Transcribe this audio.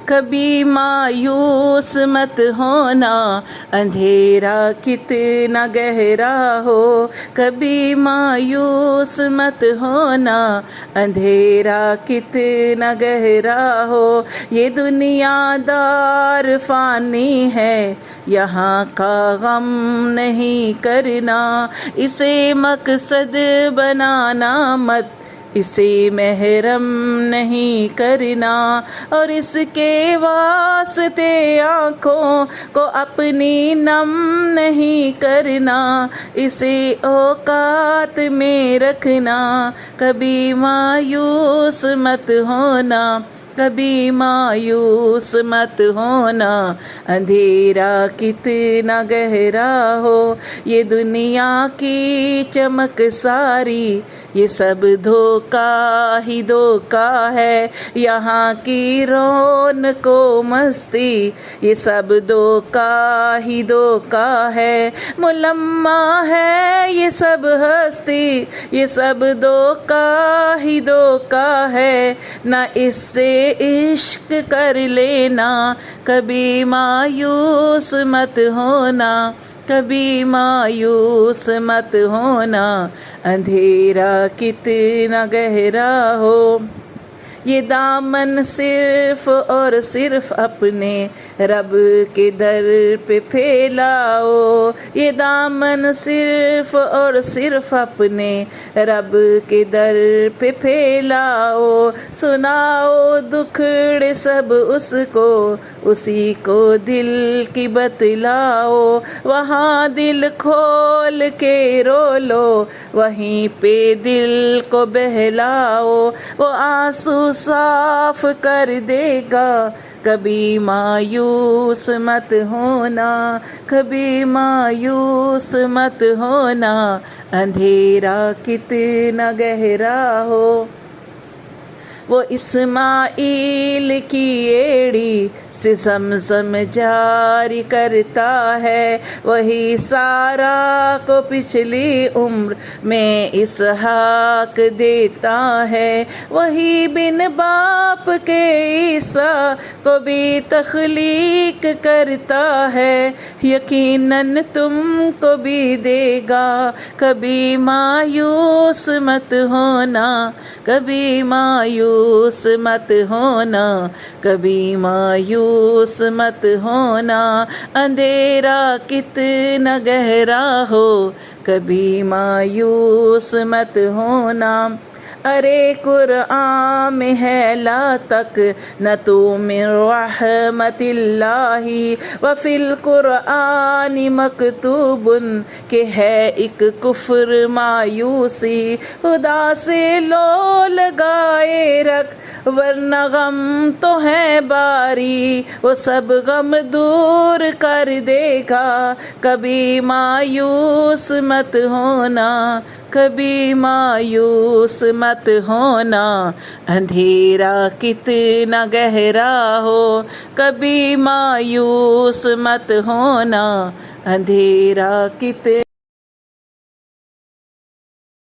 کبھی مایوس مت ہونا، اندھیرا کتنا گہرا ہو، کبھی مایوس مت ہونا، اندھیرا کتنا گہرا ہو۔ یہ دنیا دار فانی ہے، یہاں کا غم نہیں کرنا، اسے مقصد بنانا مت، اسے محرم نہیں کرنا، اور اس کے واسطے آنکھوں کو اپنی نم نہیں کرنا، اسے اوقات میں رکھنا، کبھی مایوس مت ہونا، کبھی مایوس مت ہونا، اندھیرا کتنا گہرا ہو۔ یہ دنیا کی چمک ساری، یہ سب دھوکا ہی دھوکا ہے، یہاں کی رونق و مستی، یہ سب دھوکا ہی دھوکا ہے، ملمہ ہے یہ سب ہستی، یہ سب دھوکا ہی دھوکا ہے، نہ اس سے عشق کر لینا، کبھی مایوس مت ہونا، کبھی مایوس مت ہونا، اندھیرا کتنا گہرا ہو۔ یہ دامن صرف اور صرف اپنے رب کے در پہ پھیلاؤ، یہ دامن صرف اور صرف اپنے رب کے در پہ پھیلاؤ، سناؤ دکھڑے سب اس کو، اسی کو دل کی بتلاؤ، وہاں دل کھول کے رو لو، وہیں پہ دل کو بہلاؤ، وہ آنسو صاف کر دے گا، کبھی مایوس مت ہونا، کبھی مایوس مت ہونا، اندھیرا کتنا گہرا ہو۔ وہ اسماعیل کی ایڑی سے زمزم جاری کرتا ہے، وہی سارا کو پچھلی عمر میں اسحاق دیتا ہے، وہی بن باپ کے عیسیٰ کو بھی تخلیق کرتا ہے، یقیناً تم کو بھی دے گا، کبھی مایوس مت ہونا، کبھی مایوس مت ہونا، کبھی مایوس مت ہونا، اندھیرا کتنا گہرا ہو، کبھی مایوس مت ہونا۔ ارے قرآن میں ہے لا تک نہ تو من رحمت اللہ، وفی القرآن مکتوب کہ ہے ایک کفر مایوسی، خدا سے لو لگائے رکھ ورنہ غم تو ہے باری، وہ سب غم دور کر دے گا، کبھی مایوس مت ہونا، کبھی مایوس مت ہونا، اندھیرا کتنا گہرا ہو، کبھی مایوس مت ہونا، اندھیرا کتنا